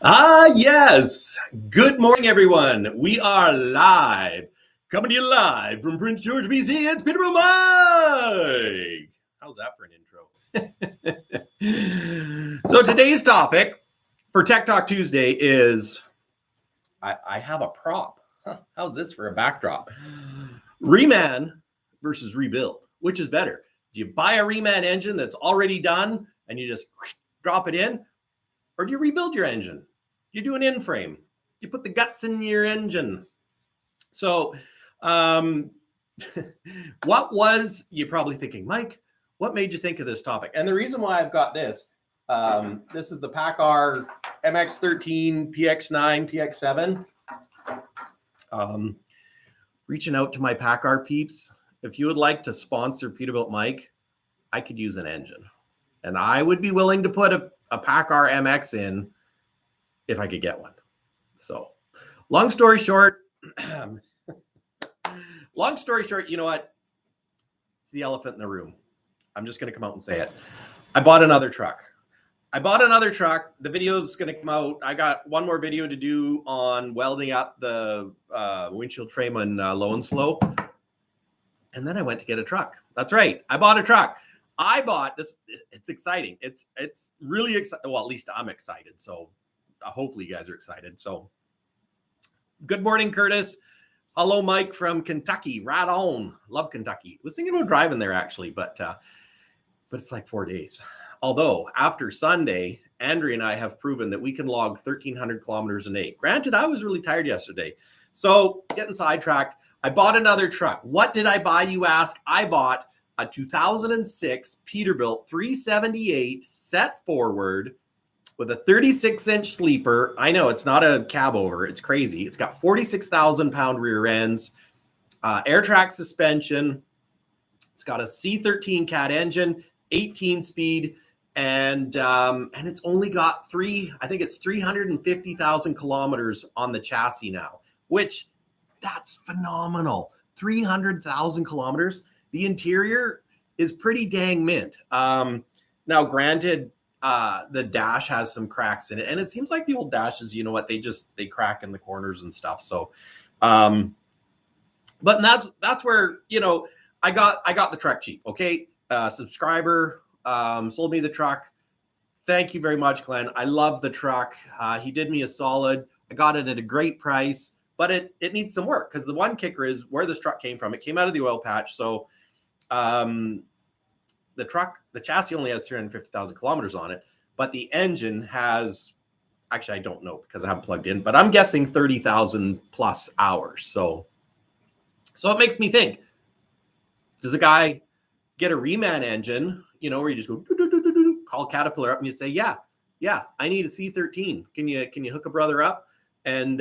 Yes. Good morning, everyone. We are live, coming to you live from Prince George, BC. It's Peterbilt Mike. How's that for an intro? So today's topic for Tech Talk Tuesday is, I have a prop. How's this for a backdrop? Reman versus rebuild. Which is better? Do you buy a Reman engine that's already done and you just drop it in? Or do you rebuild your engine? You do an in-frame. You put the guts in your engine. So what was, you're probably thinking, Mike, what made you think of this topic? And the reason why I've got this is the PACCAR MX-13, PX9, PX7. Reaching out to my PACCAR peeps. If you would like to sponsor Peterbilt Mike, I could use an engine. And I would be willing to put a PACCAR MX in if I could get one. So long story short, you know what? It's the elephant in the room. I'm just going to come out and say it. I bought another truck. The video is going to come out. I got one more video to do on welding up the windshield frame on low and slow. And then I went to get a truck. That's right. I bought a truck. I bought this. It's exciting. It's really exciting. Well, at least I'm excited. So hopefully you guys are excited. So good morning, Curtis. Hello, Mike from Kentucky. Right on. Love Kentucky. Was thinking about driving there actually, but it's like 4 days. Although after Sunday, Andrea and I have proven that we can log 1,300 kilometers a day. Granted, I was really tired yesterday. So getting sidetracked. I bought another truck. What did I buy, you ask? I bought a 2006 Peterbilt 378 set forward with a 36-inch sleeper. I know it's not a cab over. It's crazy. It's got 46,000-pound rear ends, air track suspension. It's got a C13 cat engine, 18-speed, and it's only got 350,000 kilometers on the chassis now, which that's phenomenal. 300,000 kilometers. The interior is pretty dang mint. Now, granted, the dash has some cracks in it, and it seems like the old dashes, you know what, they crack in the corners and stuff. So, but that's where, you know, I got the truck cheap. Okay. Subscriber, sold me the truck. Thank you very much, Glenn. I love the truck. He did me a solid. I got it at a great price, but it needs some work, because the one kicker is where this truck came from. It came out of the oil patch. So, the chassis only has 350,000 kilometers on it, but the engine has, actually, I don't know because I haven't plugged in, but I'm guessing 30,000 plus hours. So it makes me think, does a guy get a Reman engine, you know, where you just go, call Caterpillar up and you say, yeah, I need a C13. Can you hook a brother up? And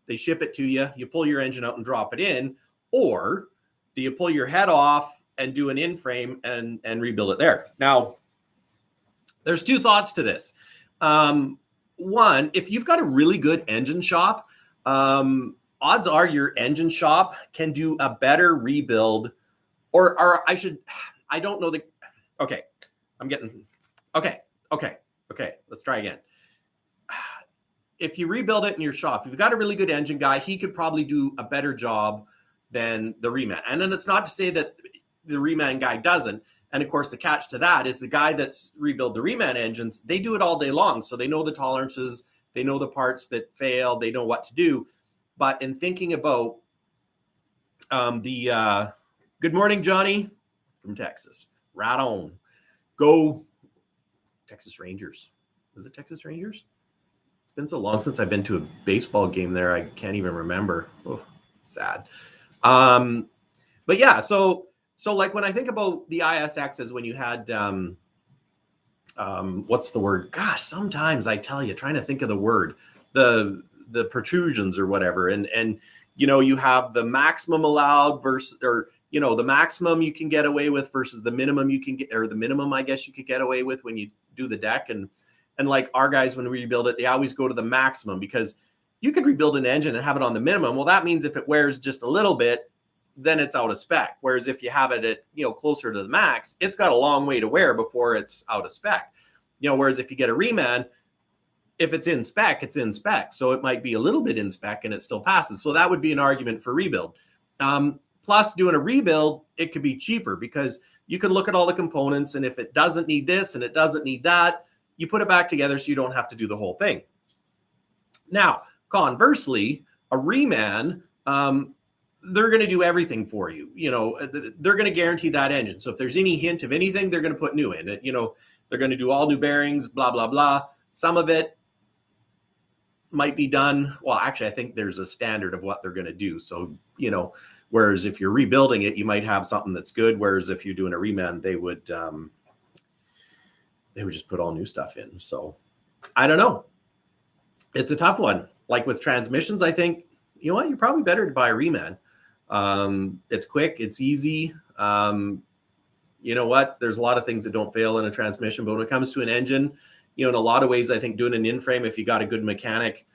they ship it to you. You pull your engine out and drop it in. Or do you pull your head off and do an in-frame and rebuild it there? Now, there's two thoughts to this. One, if you've got a really good engine shop, odds are your engine shop can do a better rebuild, or I don't know okay, let's try again. If you rebuild it in your shop, if you've got a really good engine guy, he could probably do a better job than the Reman. And then it's not to say that the Reman guy doesn't. And of course, the catch to that is the guy that's rebuild the Reman engines, they do it all day long. So they know the tolerances, they know the parts that fail, they know what to do. But in thinking about good morning, Johnny from Texas. Right on. Go Texas Rangers. Was it Texas Rangers? It's been so long since I've been to a baseball game there. I can't even remember. Oh, sad. But yeah, so like when I think about the ISXs, when you had, what's the word? Gosh, sometimes I tell you, trying to think of the word, the protrusions or whatever. And, you know, you have the maximum allowed versus, or, you know, the maximum you can get away with versus the minimum you can get, or the minimum, I guess you could get away with when you do the deck. And like our guys, when we rebuild it, they always go to the maximum, because you could rebuild an engine and have it on the minimum. Well, that means if it wears just a little bit, then it's out of spec. Whereas if you have it at, you know, closer to the max, it's got a long way to wear before it's out of spec. You know, whereas if you get a Reman, if it's in spec, it's in spec. So it might be a little bit in spec and it still passes. So that would be an argument for rebuild. Plus, doing a rebuild, it could be cheaper because you can look at all the components, and if it doesn't need this and it doesn't need that, you put it back together so you don't have to do the whole thing. Now, conversely, a Reman, they're going to do everything for you. You know, they're going to guarantee that engine. So if there's any hint of anything, they're going to put new in it. You know, they're going to do all new bearings, blah, blah, blah. Some of it might be done. Well, actually, I think there's a standard of what they're going to do. So, you know, whereas if you're rebuilding it, you might have something that's good. Whereas if you're doing a Reman, they would just put all new stuff in. So I don't know. It's a tough one. Like with transmissions, I think, you know what, you're probably better to buy a Reman. It's quick, it's easy. You know what, there's a lot of things that don't fail in a transmission, but when it comes to an engine, you know, in a lot of ways, I think doing an in-frame, if you got a good mechanic,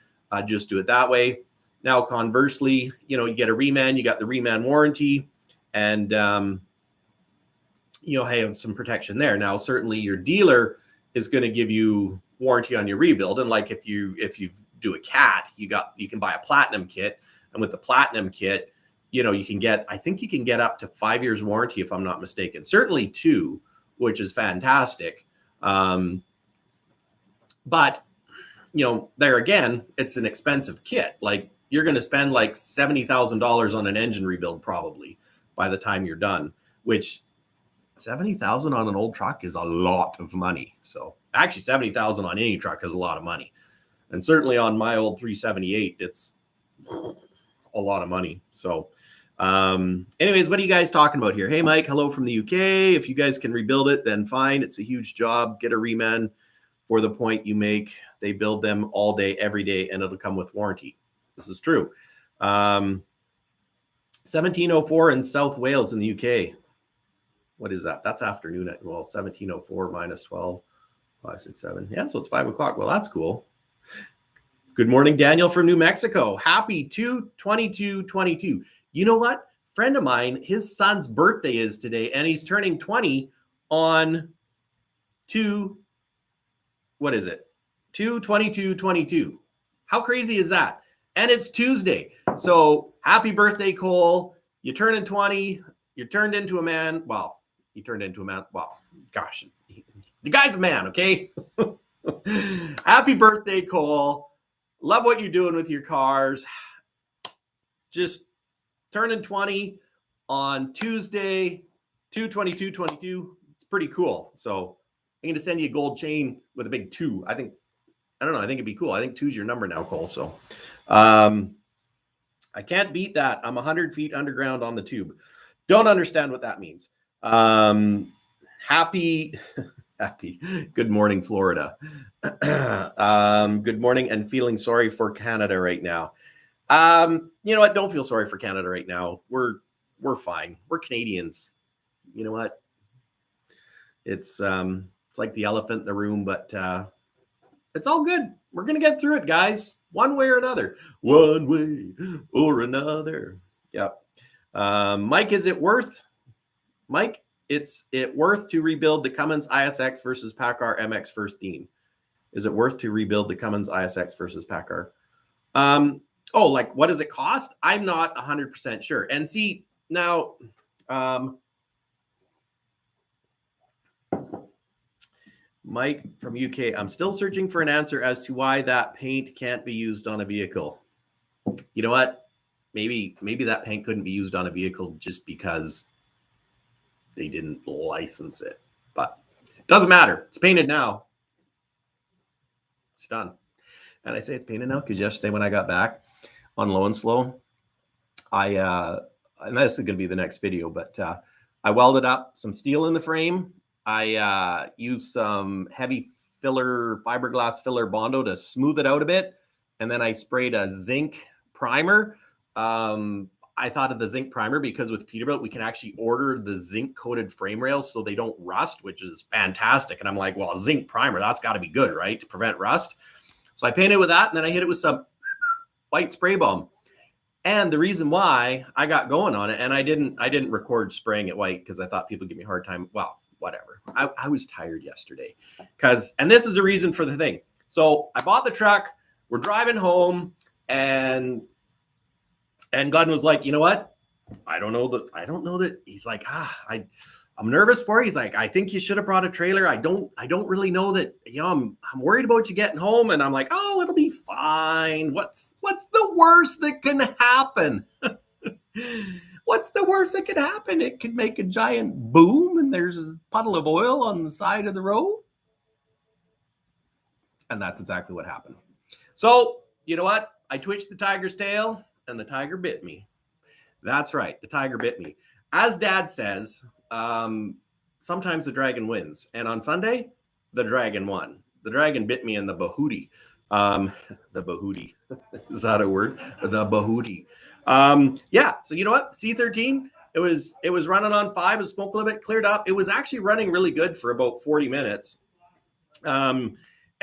just do it that way. Now, conversely, you know, you get a Reman, you got the Reman warranty, and you know, have some protection there. Now, certainly your dealer is going to give you warranty on your rebuild, and like if you do a CAT, you can buy a platinum kit, and with the platinum kit, you know, I think you can get up to 5 years warranty if I'm not mistaken. Certainly 2, which is fantastic. But you know, there again, it's an expensive kit. Like you're going to spend like $70,000 on an engine rebuild probably by the time you're done, which $70,000 on an old truck is a lot of money. So actually $70,000 on any truck is a lot of money. And certainly on my old 378, it's a lot of money. So anyways, what are you guys talking about here? Hey, Mike, hello from the UK. If you guys can rebuild it, then fine. It's a huge job. Get a Reman for the point you make. They build them all day, every day, and it'll come with warranty. This is true. 1704 in South Wales in the UK. What is that? That's afternoon. Well, 1704 minus 12, 5, 6, 7. Yeah, so it's 5 o'clock. Well, that's cool. Good morning, Daniel from New Mexico. Happy 2/22/22. You know what? Friend of mine, his son's birthday is today, and he's turning 20 on 2/22/22. How crazy is that? And it's Tuesday. So happy birthday, Cole. You turning 20. You turned into a man. Well, he turned into a man. Well, gosh, the guy's a man, okay? Happy birthday, Cole. Love what you're doing with your cars. Just turning 20 on Tuesday, 2/22/22. It's pretty cool. So I'm going to send you a gold chain with a big 2. I think it'd be cool. I think 2's your number now, Cole. So I can't beat that. I'm 100 feet underground on the tube. Don't understand what that means. Happy good morning, Florida. Good morning, and feeling sorry for Canada right now. You know what? Don't feel sorry for Canada right now. We're fine. We're Canadians. You know what? It's like the elephant in the room, but it's all good. We're gonna get through it, guys. One way or another. One way or another. Yep. Mike, is it worth? Mike, it's worth to rebuild the Cummins ISX versus PACCAR MX First Dean? Is it worth to rebuild the Cummins ISX versus PACCAR? Oh, like what does it cost? I'm not 100% sure. And see now, Mike from UK, I'm still searching for an answer as to why that paint can't be used on a vehicle. You know what? Maybe that paint couldn't be used on a vehicle just because they didn't license it. But it doesn't matter. It's painted now. It's done. And I say it's painted now because yesterday when I got back on Low and Slow, and this is going to be the next video, but I welded up some steel in the frame. I used some heavy fiberglass filler Bondo to smooth it out a bit. And then I sprayed a zinc primer. I thought of the zinc primer because with Peterbilt, we can actually order the zinc coated frame rails so they don't rust, which is fantastic. And I'm like, well, a zinc primer, that's got to be good, right? To prevent rust. So I painted with that, and then I hit it with some white spray foam. And the reason why I got going on it, and I didn't record spraying it white because I thought people give me a hard time. Well, whatever. I was tired yesterday and this is a reason for the thing. So I bought the truck. We're driving home, and Glenn was like, you know what? I don't know that. He's like, I'm nervous for you. He's like, I think you should have brought a trailer. I don't really know that, I'm worried about you getting home. And I'm like, oh, it'll be fine. What's the worst that can happen? What's the worst that could happen? It could make a giant boom and there's a puddle of oil on the side of the road. And that's exactly what happened. So, you know what? I twitched the tiger's tail and the tiger bit me. That's right. The tiger bit me. As Dad says, sometimes the dragon wins. And on Sunday, the dragon won. The dragon bit me in the bahootie. The bahootie. Is that a word? The bahootie. Yeah. So you know what? C13, it was running on 5. The smoke limit cleared up. It was actually running really good for about 40 minutes.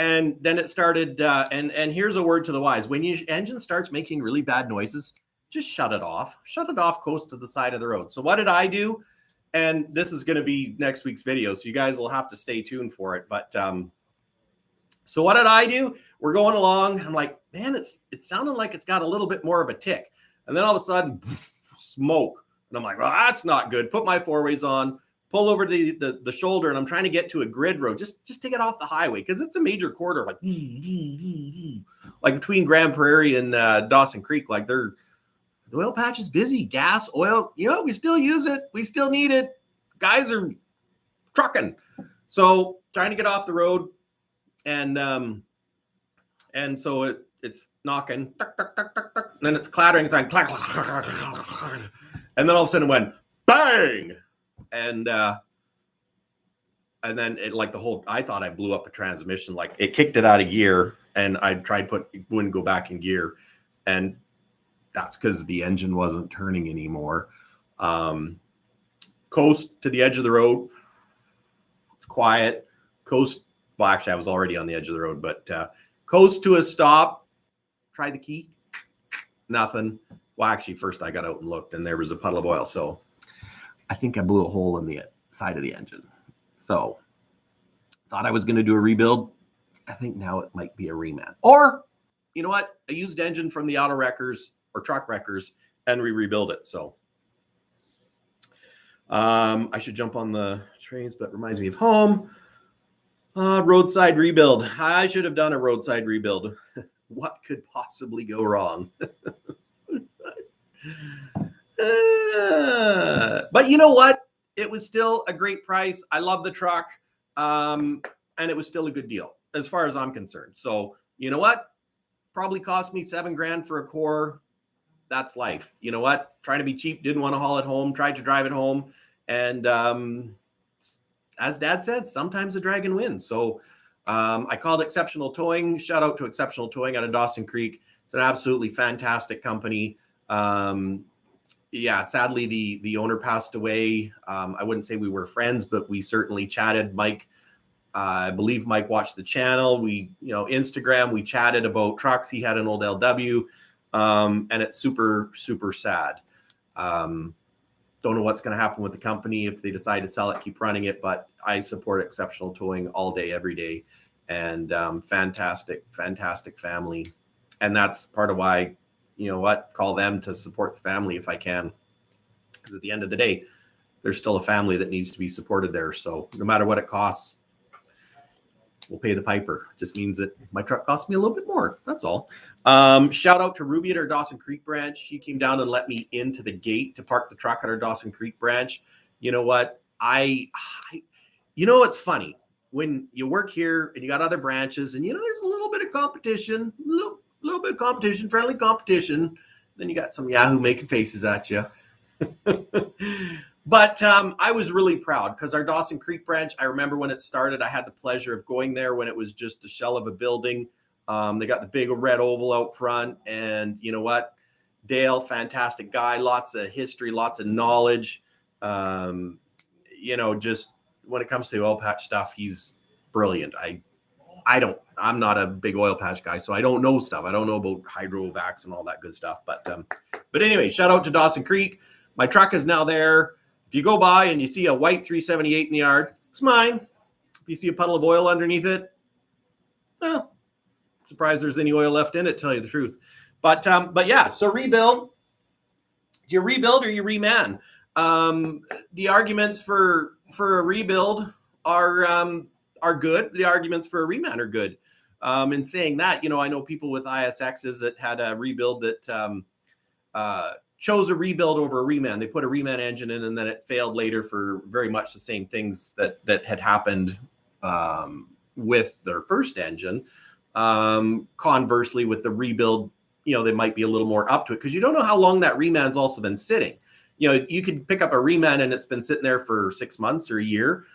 And then it started, and here's a word to the wise. When your engine starts making really bad noises, just shut it off. Shut it off close to the side of the road. So what did I do? And this is going to be next week's video, so you guys will have to stay tuned for it. But so what did I do? We're going along. I'm like, man, it's sounding like it's got a little bit more of a tick. And then all of a sudden, smoke. And I'm like, well, that's not good. Put my 4-ways on, pull over the shoulder, and I'm trying to get to a grid road just to get off the highway because it's a major corridor, like between Grand Prairie and Dawson Creek. Like the oil patch is busy. Gas, oil, we still use it. We still need it. Guys are trucking. So trying to get off the road, and so it's knocking, tuck, tuck, tuck, tuck, tuck, and then it's clattering. It's like, clack, clack, clack, clack, clack, and then all of a sudden it went bang, and then it I thought I blew up a transmission. Like it kicked it out of gear, and I tried it wouldn't go back in gear, and that's because the engine wasn't turning anymore. Coast to the edge of the road. It's quiet. Coast. Well, actually, I was already on the edge of the road, but coast to a stop. Try the key. Nothing. Well, actually, first I got out and looked, and there was a puddle of oil. So I think I blew a hole in the side of the engine. So thought I was going to do a rebuild. I think now it might be a Reman. Or, you know what? A used engine from the auto wreckers or truck wreckers, and we rebuild it. So I should jump on the trains, but reminds me of home. Roadside rebuild. I should have done a roadside rebuild. What could possibly go wrong? But you know what? It was still a great price. I love the truck. And it was still a good deal as far as I'm concerned. So you know what? Probably cost me $7,000 for a core. That's life. You know what? Trying to be cheap, didn't want to haul it home, tried to drive it home. And as Dad said, sometimes the dragon wins. So I called Exceptional Towing. Shout out to Exceptional Towing out of Dawson Creek. It's an absolutely fantastic company. Yeah, sadly, the owner passed away. I wouldn't say we were friends, but we certainly chatted. Mike, I believe Mike watched the channel. We, Instagram, we chatted about trucks. He had an old LW, and it's super, super sad. Don't know what's going to happen with the company if they decide to sell it, keep running it, but I support Exceptional Towing all day, every day, and fantastic, fantastic family. And that's part of why, call them to support the family if I can, because at the end of the day, there's still a family that needs to be supported there. So no matter what it costs, we'll pay the piper. It just means that my truck cost me a little bit more. That's all. Shout out to Ruby at our Dawson Creek branch. She came down and let me into the gate to park the truck at our Dawson Creek branch. You know what? It's funny when you work here and you got other branches and, there's a little bit of competition, little bit of competition, friendly competition. Then you got some Yahoo making faces at you. But I was really proud because our Dawson Creek branch, I remember when it started, I had the pleasure of going there when it was just a shell of a building. They got the big red oval out front. And you know what? Dale, fantastic guy, lots of history, lots of knowledge. Just when it comes to oil patch stuff, he's brilliant. I'm not a big oil patch guy, so I don't know stuff. I don't know about hydrovacs and all that good stuff. But anyway, shout out to Dawson Creek. My truck is now there. If you go by and you see a white 378 in the yard, it's mine. If you see a puddle of oil underneath it, well, Surprised there's any oil left in it, tell you the truth. But yeah, so rebuild. Do you rebuild or you reman? The arguments for a rebuild are good. The arguments for a reman are good. In saying that, I know people with ISXs that had a rebuild that chose a rebuild over a reman. They put a reman engine in, and then it failed later for very much the same things that had happened with their first engine. Conversely, with the rebuild, they might be a little more up to it because you don't know how long that reman's also been sitting. You could pick up a reman and it's been sitting there for 6 months or a year,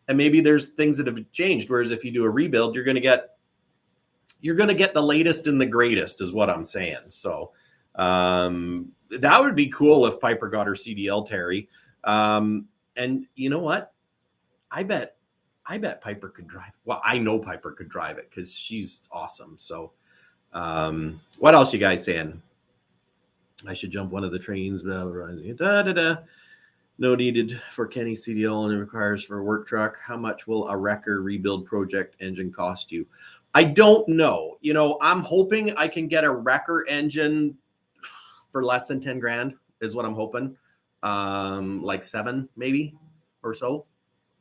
and maybe there's things that have changed. Whereas if you do a rebuild, you're going to get the latest and the greatest, is what I'm saying. So that would be cool if Piper got her CDL, Terry. And you know what? I bet Piper could drive it. Well, I know Piper could drive it because she's awesome. So what else you guys saying? I should jump one of the trains. Blah, blah, blah. No needed for Kenny CDL, and it requires for a work truck. How much will a wrecker rebuild project engine cost you? I don't know. I'm hoping I can get a wrecker engine for less than 10 grand is what I'm hoping. Like 7 maybe or so.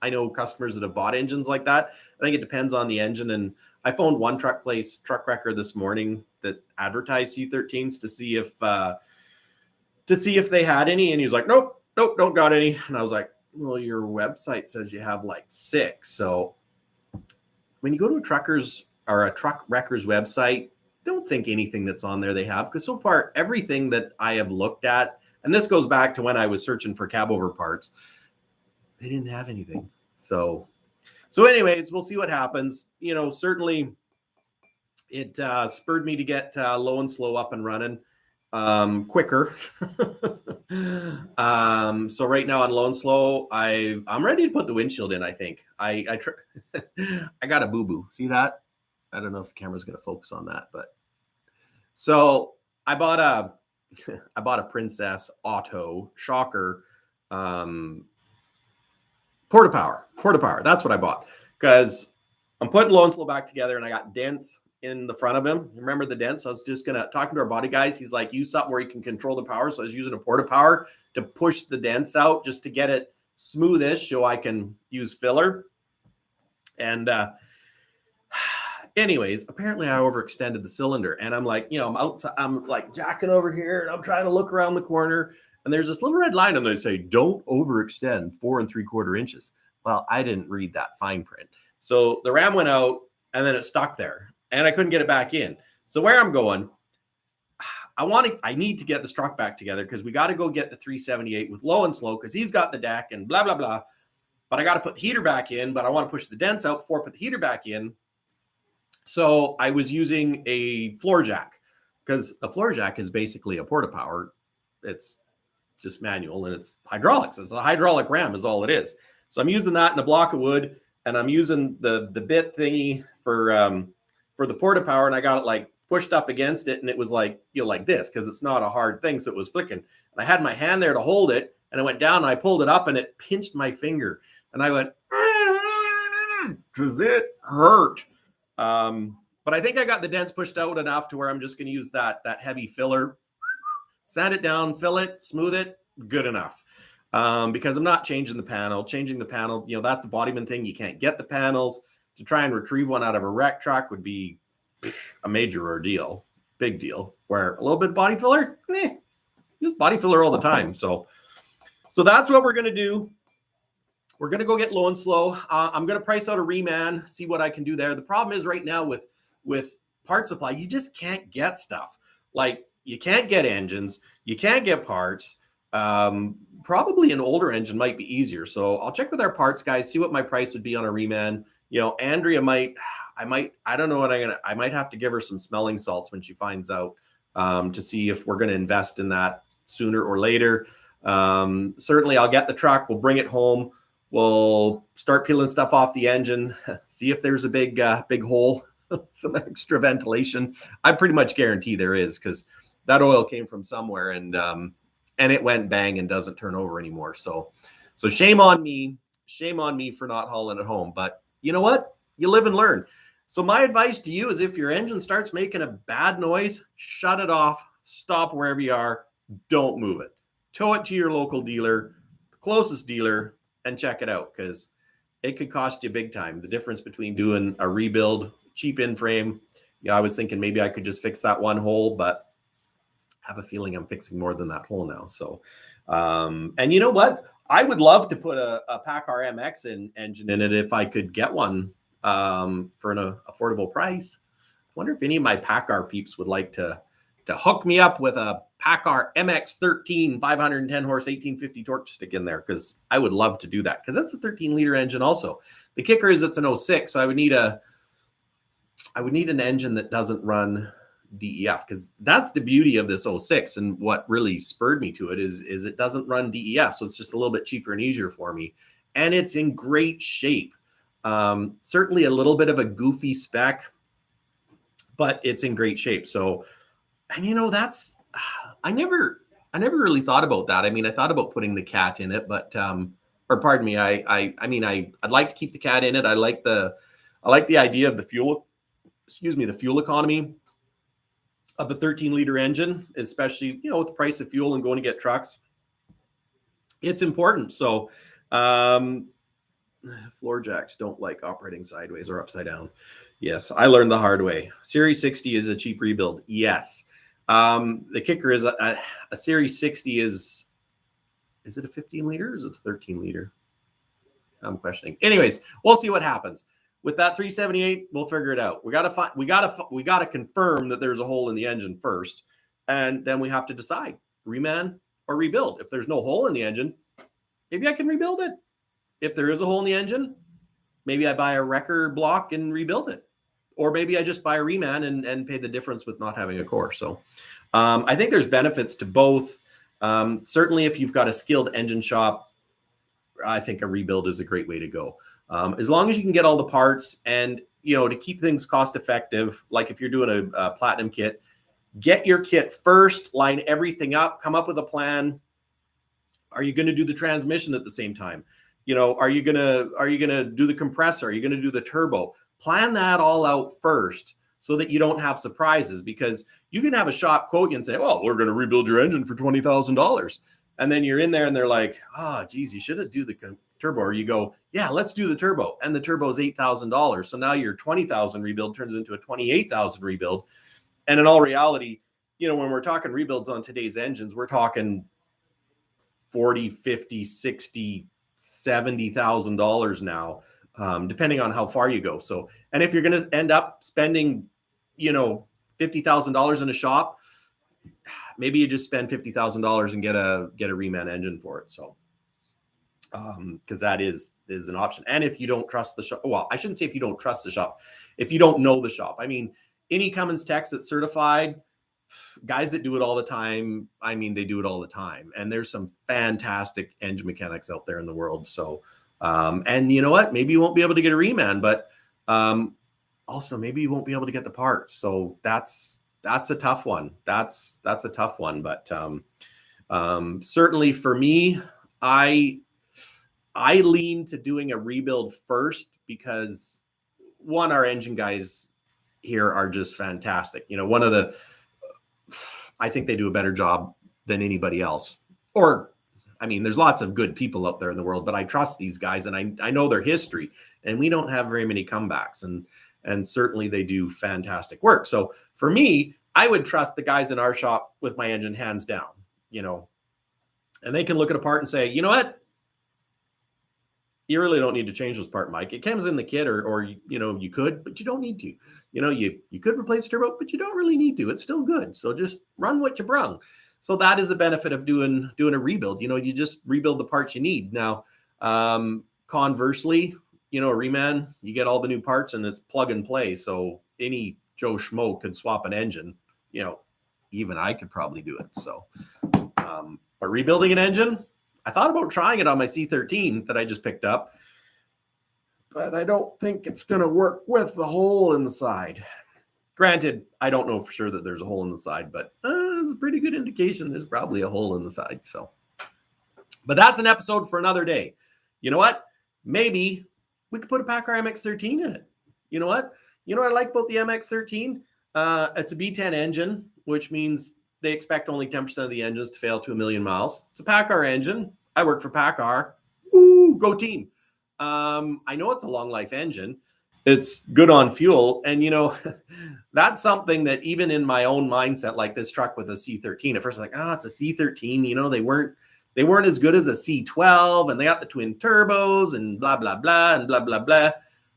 I know customers that have bought engines like that. I think it depends on the engine. And I phoned one truck wrecker this morning that advertised C13s to see if they had any. And he was like, nope, don't got any. And I was like, well, your website says you have like 6. So when you go to a truck wrecker's website, don't think anything that's on there they have, because so far everything that I have looked at, and this goes back to when I was searching for cabover parts, they didn't have anything. So anyways, we'll see what happens. Certainly it spurred me to get Low and Slow up and running quicker. So right now on Low and Slow, I'm ready to put the windshield in. I think I got a boo-boo. See that? I don't know if the camera's going to focus on that, but so I bought a Princess Auto shocker, Porta Power. That's what I bought, because I'm putting Low and Slow back together, and I got dents in the front of him. Remember the dents? I was just talking to our body guys. He's like, use something where you can control the power. So I was using a Porta Power to push the dents out just to get it smoothish so I can use filler. And anyways, apparently I overextended the cylinder, and I'm like, I'm like jacking over here, and I'm trying to look around the corner, and there's this little red line, and they say, don't overextend 4 3/4 inches. Well, I didn't read that fine print. So the ram went out, and then it stuck there, and I couldn't get it back in. So where I'm going, I need to get this truck back together, because we got to go get the 378 with Low and Slow, because he's got the deck and blah, blah, blah. But I got to put the heater back in, but I want to push the dents out before I put the heater back in. So I was using a floor jack, because a floor jack is basically a Porta Power. It's just manual, and it's hydraulics. It's a hydraulic ram is all it is. So I'm using that in a block of wood, and I'm using the bit thingy for the Porta Power, and I got it like pushed up against it, and it was like, like this, because it's not a hard thing, so it was flicking. And I had my hand there to hold it, and I went down, and I pulled it up, and it pinched my finger, and I went, does it hurt? But I think I got the dents pushed out enough to where I'm just going to use that heavy filler, sand it down, fill it, smooth it, good enough. Because I'm not changing the panel. Changing the panel, that's a bodyman thing. You can't get the panels. To try and retrieve one out of a wreck truck would be a major ordeal, big deal. Where a little bit of body filler, use body filler all the time. So that's what we're going to do. We're going to go get Low and Slow. I'm going to price out a reman, see what I can do there. The problem is right now with part supply, you just can't get stuff. Like, you can't get engines, you can't get parts. Probably an older engine might be easier. So I'll check with our parts guys, see what my price would be on a reman. Andrea I don't know what I might have to give her some smelling salts when she finds out, to see if we're going to invest in that sooner or later. Certainly I'll get the truck, we'll bring it home. We'll start peeling stuff off the engine, see if there's a big hole, some extra ventilation. I pretty much guarantee there is, because that oil came from somewhere, and it went bang and doesn't turn over anymore. So shame on me for not hauling it home. But you know what? You live and learn. So my advice to you is if your engine starts making a bad noise, shut it off, stop wherever you are, don't move it. Tow it to your local dealer, the closest dealer, and check it out, because it could cost you big time. The difference between doing a rebuild, cheap in frame. Yeah, I was thinking maybe I could just fix that one hole, but I have a feeling I'm fixing more than that hole now. So, and you know what? I would love to put a PACCAR MX engine in it if I could get one for an affordable price. I wonder if any of my PACCAR peeps would like to hook me up with a PACCAR MX-13 510 horse 1850 torque stick in there, because I would love to do that, because that's a 13-liter engine also. The kicker is it's an 06, so I would need an engine that doesn't run DEF, because that's the beauty of this 06, and what really spurred me to it is it doesn't run DEF, so it's just a little bit cheaper and easier for me, and it's in great shape. Certainly a little bit of a goofy spec, but it's in great shape. So, and you know, that's I never really thought about that. I mean, I thought about putting the cat in it, but or pardon me, I mean I'd like to keep the cat in it. I like the idea of the fuel, the fuel economy of the 13-liter engine, especially, you know, with the price of fuel and going to get trucks. It's important. So floor jacks don't like operating sideways or upside down. Yes, I learned the hard way. Series 60 is a cheap rebuild. Yes. The kicker is a Series 60 is it a 15-liter or is it a 13-liter? I'm questioning. Anyways, we'll see what happens. With that 378, we'll figure it out. We gotta confirm that there's a hole in the engine first, and then we have to decide reman or rebuild. If there's no hole in the engine, maybe I can rebuild it. If there is a hole in the engine, maybe I buy a wrecker block and rebuild it, or maybe I just buy a reman and pay the difference with not having a core. So I think there's benefits to both. Certainly, if you've got a skilled engine shop, I think a rebuild is a great way to go. As long as you can get all the parts, and, you know, to keep things cost effective, like if you're doing a platinum kit, get your kit first, line everything up, come up with a plan. Are you going to do the transmission at the same time? You know, are you going to do the compressor? Are you going to do the turbo? Plan that all out first so that you don't have surprises, because you can have a shop quote you and say, oh, we're going to rebuild your engine for $20,000. And then you're in there and they're like, oh, geez, you should have do the turbo. Or you go, yeah, let's do the turbo. And the turbo is $8,000. So now your $20,000 rebuild turns into a $28,000 rebuild. And in all reality, you know, when we're talking rebuilds on today's engines, we're talking $40,000, $50,000, $60,000, $70,000 now, depending on how far you go. So, and if you're going to end up spending, you know, $50,000 in a shop, maybe you just spend $50,000 and get a reman engine for it. So, because that is an option. And if you don't trust the shop, well, I shouldn't say if you don't trust the shop, if you don't know the shop. I mean, any Cummins techs that's certified, guys that do it all the time, I mean, they do it all the time. And there's some fantastic engine mechanics out there in the world. So, and you know what? Maybe you won't be able to get a reman, but also maybe you won't be able to get the parts. So that's a tough one. That's a tough one. But certainly for me, I lean to doing a rebuild first, because one, our engine guys here are just fantastic. You know, I think they do a better job than anybody else. Or, I mean, there's lots of good people out there in the world, but I trust these guys, and I know their history, and we don't have very many comebacks, and certainly they do fantastic work. So for me, I would trust the guys in our shop with my engine hands down, you know, and they can look at a part and say, you know what? You really don't need to change this part, Mike. It comes in the kit, or you know, you could, but you don't need to. You know, you could replace the turbo, but you don't really need to. It's still good. So just run what you brung. So that is the benefit of doing a rebuild. You know, you just rebuild the parts you need. Now, conversely, you know, a reman, you get all the new parts and it's plug and play. So any Joe Schmo could swap an engine. You know, even I could probably do it. So, but rebuilding an engine, I thought about trying it on my C13 that I just picked up, but I don't think it's going to work with the hole in the side. Granted, I don't know for sure that there's a hole in the side, but it's a pretty good indication there's probably a hole in the side. So, but that's an episode for another day. You know what? Maybe we could put a PACCAR MX-13 in it. You know what? You know what I like about the MX-13? It's a B10 engine, which means they expect only 10% of the engines to fail to 1 million miles. It's a PACCAR engine. I work for PACCAR. Woo, go team. I know it's a long life engine. It's good on fuel. And, you know, that's something that even in my own mindset, like this truck with a C13, at first I'm like, oh, it's a C13. You know, they weren't as good as a C12 and they got the twin turbos and blah, blah, blah, and blah, blah, blah.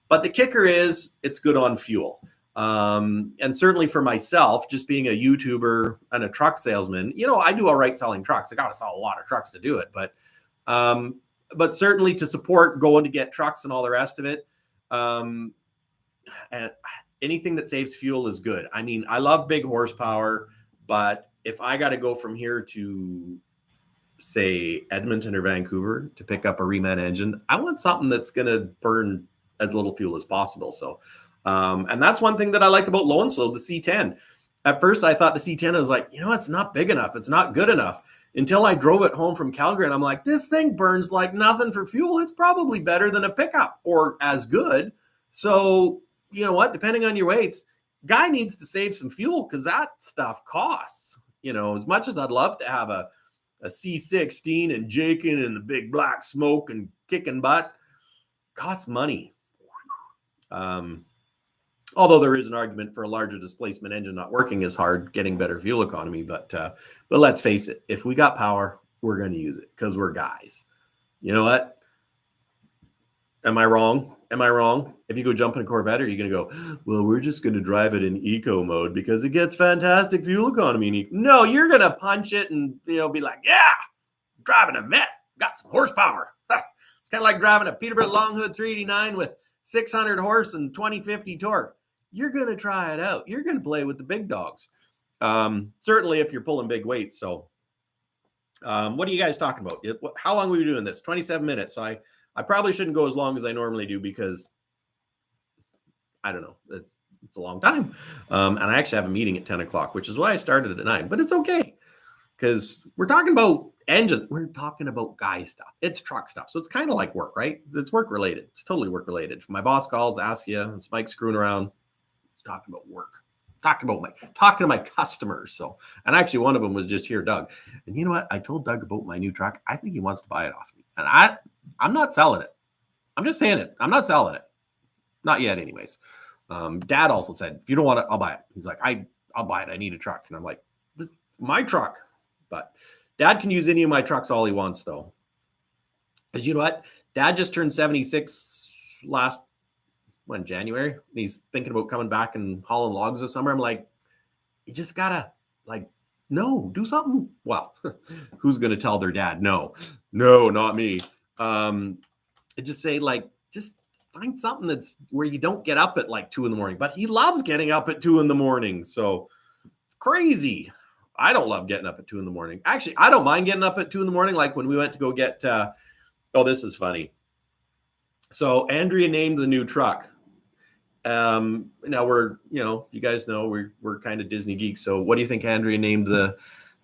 But the kicker is it's good on fuel. And certainly for myself, just being a YouTuber and a truck salesman, you know, I do all right selling trucks. I got to sell a lot of trucks to do it. But certainly to support going to get trucks and all the rest of it, and anything that saves fuel is good. I mean, I love big horsepower, but if I got to go from here to, say, Edmonton or Vancouver to pick up a Reman engine, I want something that's going to burn as little fuel as possible. So, and that's one thing that I like about Low and Slow, the C10. At first, I thought the C10 was like, you know, it's not big enough. It's not good enough. Until I drove it home from Calgary, and I'm like, this thing burns like nothing for fuel. It's probably better than a pickup or as good. So, you know what? Depending on your weights, guy needs to save some fuel because that stuff costs. You know, as much as I'd love to have a C16 and jaking and the big black smoke and kicking butt, costs money. Although there is an argument for a larger displacement engine not working as hard, getting better fuel economy. But let's face it, if we got power, we're going to use it because we're guys. You know what? Am I wrong? If you go jump in a Corvette, are you going to go, well, we're just going to drive it in eco mode because it gets fantastic fuel economy? No, you're going to punch it and, you know, be like, yeah, driving a Vet, got some horsepower. It's kind of like driving a Peterbilt Long Hood 389 with 600 horse and 2050 torque. You're going to try it out. You're going to play with the big dogs. Certainly if you're pulling big weights. So what are you guys talking about? How long were we doing this? 27 minutes. So I probably shouldn't go as long as I normally do because I don't know. It's a long time. And I actually have a meeting at 10 o'clock, which is why I started at 9, but it's okay because we're talking about engines. We're talking about guy stuff. It's truck stuff. So it's kind of like work, right? It's work related. It's totally work related. If my boss calls, asks you, it's Mike screwing around. It's talking about work. Talking to my customers. So, and actually one of them was just here, Doug. And you know what? I told Doug about my new truck. I think he wants to buy it off me. And I'm not selling it. I'm just saying it. I'm not selling it. Not yet anyways. Dad also said, if you don't want it, I'll buy it. He's like, I'll buy it. I need a truck. And I'm like, my truck. But Dad can use any of my trucks all he wants though. Because you know what? Dad just turned 76 January. And he's thinking about coming back and hauling logs this summer. I'm like, you just gotta no, do something. Well, who's going to tell their dad? No, not me. Just say just find something that's where you don't get up at 2 a.m. But he loves getting up at 2 a.m. So it's crazy. I don't love getting up at 2 a.m. Actually, I don't mind getting up at 2 a.m. Like when we went to go get, this is funny. So Andrea named the new truck. Now we're, you guys know we're kind of Disney geeks. So what do you think Andrea named the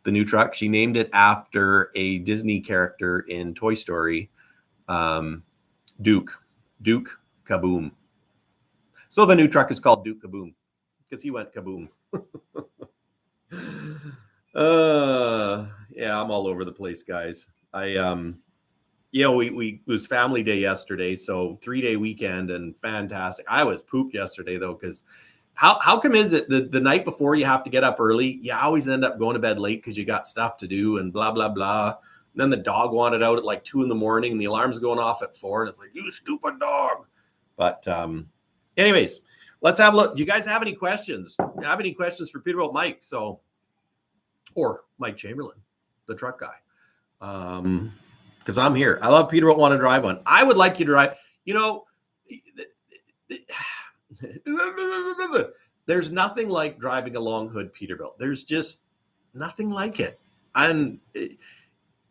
new truck? She named it after a Disney character in Toy Story, Duke Kaboom. So the new truck is called Duke Kaboom because he went kaboom. Yeah, I'm all over the place, guys. It was family day yesterday, so 3-day weekend and fantastic. I was pooped yesterday though, because how come is it the night before you have to get up early? You always end up going to bed late because you got stuff to do and blah blah blah. And then the dog wanted out at 2 a.m. and the alarm's going off at 4, and it's like, you stupid dog. But anyways, let's have a look. Do you guys have any questions? Have any questions for Peterbilt Mike? Or Mike Chamberlain, the truck guy. Because I'm here. I love Peterbilt want to drive one. I would like you to drive. There's nothing like driving a long hood Peterbilt. There's just nothing like it. And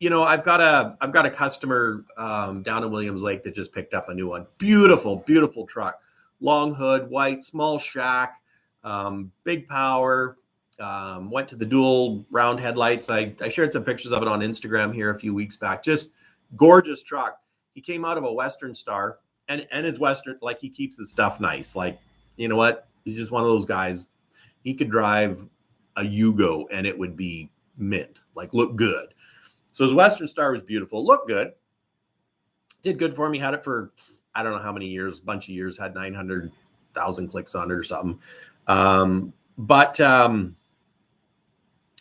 I've got a customer down in Williams Lake that just picked up a new one. Beautiful, beautiful truck. Long hood, white, small shack, big power. Went to the dual round headlights. I shared some pictures of it on Instagram here a few weeks back. Just gorgeous truck. He came out of a Western Star and his Western, he keeps his stuff nice. you know what? He's just one of those guys. He could drive a Yugo and it would be mint, like look good. So his Western Star was beautiful, looked good, did good for me. Had it for I don't know how many years, a bunch of years. Had 900,000 clicks on it or something.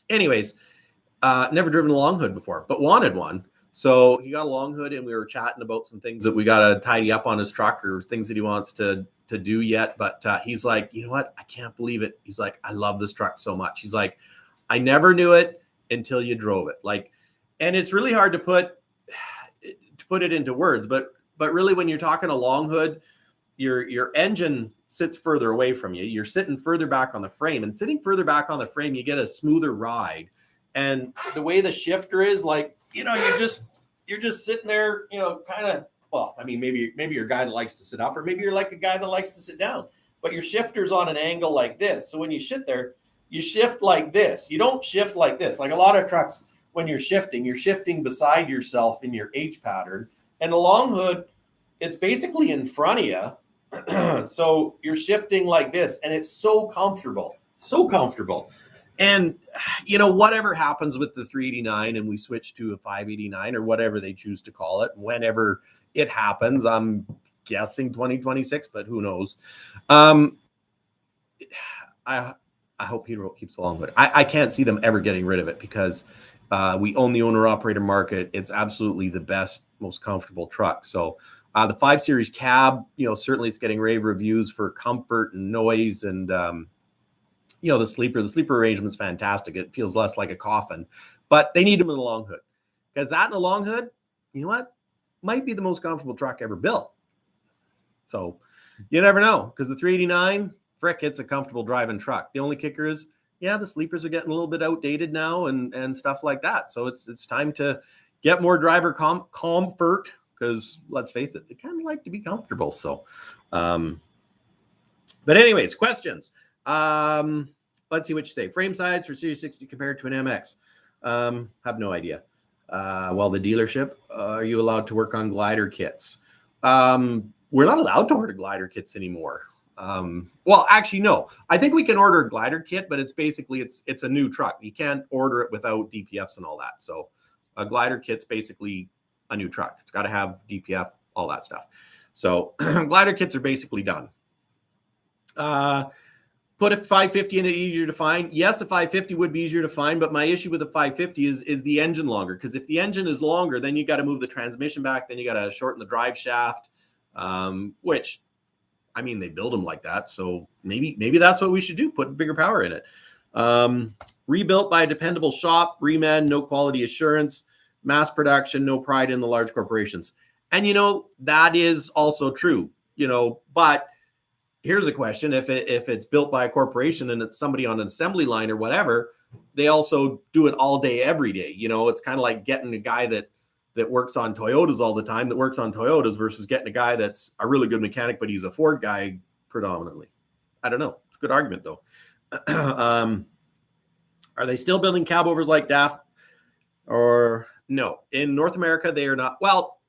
Anyways, never driven a long hood before, but wanted one. So he got a long hood, and we were chatting about some things that we got to tidy up on his truck or things that he wants to do yet. But he's like, you know what? I can't believe it. He's like, I love this truck so much. He's like, I never knew it until you drove it. Like, and it's really hard to put it into words, but really when you're talking a long hood, your engine sits further away from you. You're sitting further back on the frame, and sitting further back on the frame, you get a smoother ride. And the way the shifter is, like, you know, you're just sitting there, you know, kind of, well, I mean, maybe you're a guy that likes to sit up, or maybe you're like a guy that likes to sit down, but your shifter's on an angle like this. So when you sit there, you shift like this. You don't shift like this. Like a lot of trucks, when you're shifting beside yourself in your H pattern. And a long hood, it's basically in front of you. So you're shifting like this, and it's so comfortable. And, you know, whatever happens with the 389 and we switch to a 589 or whatever they choose to call it, whenever it happens, I'm guessing 2026, but who knows? I hope Peterbilt keeps the long hood. I can't see them ever getting rid of it because we own the owner-operator market. It's absolutely the best, most comfortable truck. So the 5 Series cab, you know, certainly it's getting rave reviews for comfort and noise and, you know, the sleeper arrangement's fantastic. It feels less like a coffin, but they need them in a long hood because that in a long hood, you know what, might be the most comfortable truck ever built. So you never know, because the 389, frick, it's a comfortable driving truck. The only kicker is, yeah, the sleepers are getting a little bit outdated now and stuff like that. So it's time to get more driver comfort, because let's face it, they kind of like to be comfortable. So, but anyways, questions. Let's see what you say. Frame size for Series 60 compared to an MX. Have no idea. Well, the dealership, are you allowed to work on glider kits? We're not allowed to order glider kits anymore. Well, actually, no. I think we can order a glider kit, but it's basically, it's a new truck. You can't order it without DPFs and all that. So a glider kit's basically a new truck. It's got to have DPF, all that stuff. So glider kits are basically done. Put a 550 in it, easier to find. Yes, a 550 would be easier to find, but my issue with the 550 is the engine longer. Because if the engine is longer, then you got to move the transmission back. Then you got to shorten the drive shaft, which, I mean, they build them like that. So maybe that's what we should do. Put bigger power in it. Rebuilt by a dependable shop. Reman, no quality assurance. Mass production, no pride in the large corporations. And, you know, that is also true, you know, but here's a question. If it's built by a corporation and it's somebody on an assembly line or whatever, they also do it all day, every day. You know, it's kind of like getting a guy that works on Toyotas all the time, that works on Toyotas, versus getting a guy that's a really good mechanic, but he's a Ford guy predominantly. I don't know. It's a good argument though. Are they still building cabovers like DAF? Or no, in North America, they are not. Well,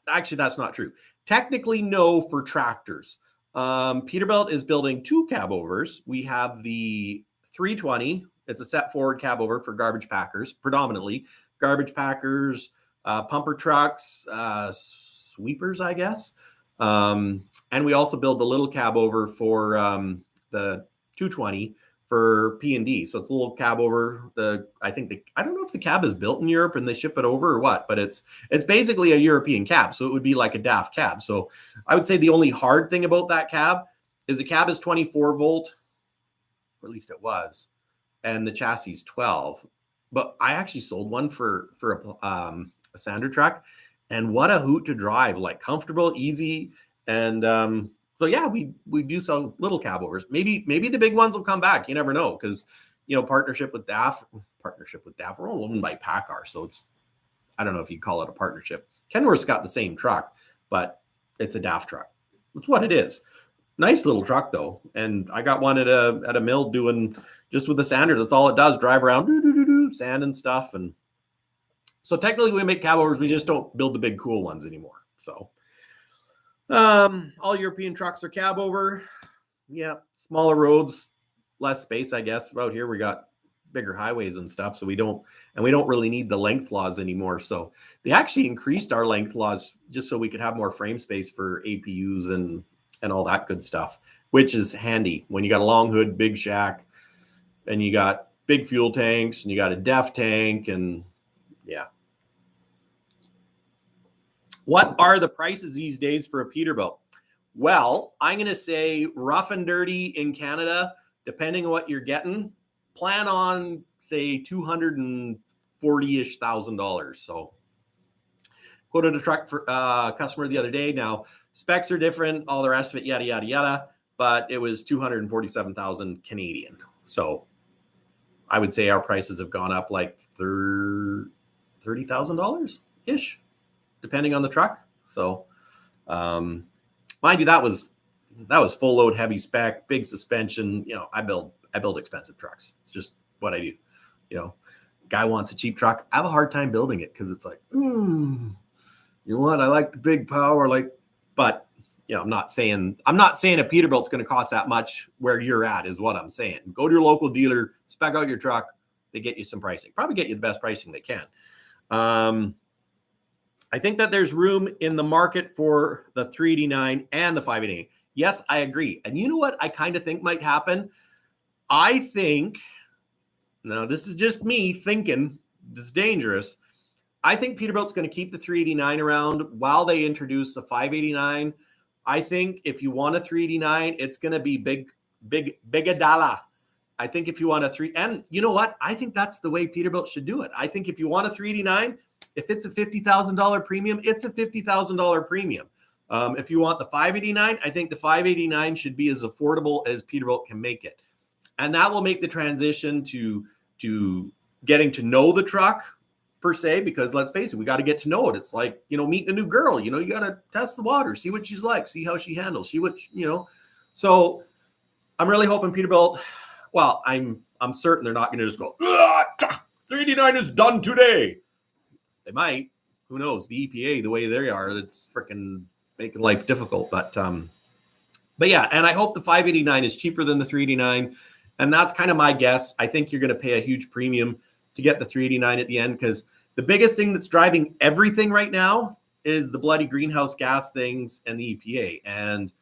actually, that's not true. Technically, no, for tractors. Peterbilt is building 2 cabovers. We have the 320. It's a set forward cabover for garbage packers, predominantly garbage packers, pumper trucks, sweepers, I guess. And we also build the little cabover for the 220 for P&D. So it's a little cabover. I don't know if the cab is built in Europe and they ship it over or what, but it's basically a European cab. So it would be like a DAF cab. So I would say the only hard thing about that cab is the cab is 24 volt, or at least it was, and the chassis is 12. But I actually sold one for a sander truck, and what a hoot to drive! Like comfortable, easy, and so yeah, we do sell little cabovers. Maybe the big ones will come back. You never know, because you know, partnership with DAF. We're all owned by PACCAR, so it's, I don't know if you call it a partnership. Kenworth's got the same truck, but it's a DAF truck. That's what it is. Nice little truck though, and I got one at a mill doing just with the sander. That's all it does. Drive around, sand and stuff, and so technically we make cabovers. We just don't build the big cool ones anymore. So all European trucks are cabover. Yeah, smaller roads, less space, I guess. Out here we got bigger highways and stuff, so we don't really need the length laws anymore. So they actually increased our length laws just so we could have more frame space for APUs and all that good stuff, which is handy when you got a long hood, big shack, and you got big fuel tanks and you got a def tank, and yeah. What are the prices these days for a Peterbilt? Well, I'm going to say rough and dirty in Canada, depending on what you're getting, plan on say $240,000-ish. So quoted a truck for customer the other day. Now specs are different, all the rest of it, yada, yada, yada, but it was 247,000 Canadian. So I would say our prices have gone up like $30,000 ish, depending on the truck. So, mind you, that was full load, heavy spec, big suspension. You know, I build expensive trucks. It's just what I do. You know, guy wants a cheap truck. I have a hard time building it because it's like, you know what? I like the big power, but you know, I'm not saying a Peterbilt's going to cost that much where you're at is what I'm saying. Go to your local dealer, spec out your truck. They get you some pricing. Probably get you the best pricing they can. I think that there's room in the market for the 389 and the 588. Yes, I agree. And you know what I kind of think might happen? I think, now this is just me thinking, this is dangerous. I think Peterbilt's going to keep the 389 around while they introduce the 589. I think if you want a 389, it's going to be bigadala. I think if you want a and you know what? I think that's the way Peterbilt should do it. I think if you want a 389, if it's a $50,000 premium, it's a $50,000 premium. If you want the 589, I think the 589 should be as affordable as Peterbilt can make it. And that will make the transition to getting to know the truck per se, because let's face it, we got to get to know it. It's like, you know, meeting a new girl, you know, you got to test the water, see what she's like, see how she handles, see what, you know. So I'm really hoping Peterbilt, well, I'm certain they're not going to just go, 389 is done today. They might, who knows? The EPA, the way they are, it's freaking making life difficult. But yeah, and I hope the 589 is cheaper than the 389. And that's kind of my guess. I think you're going to pay a huge premium to get the 389 at the end, because the biggest thing that's driving everything right now is the bloody greenhouse gas things and the EPA. And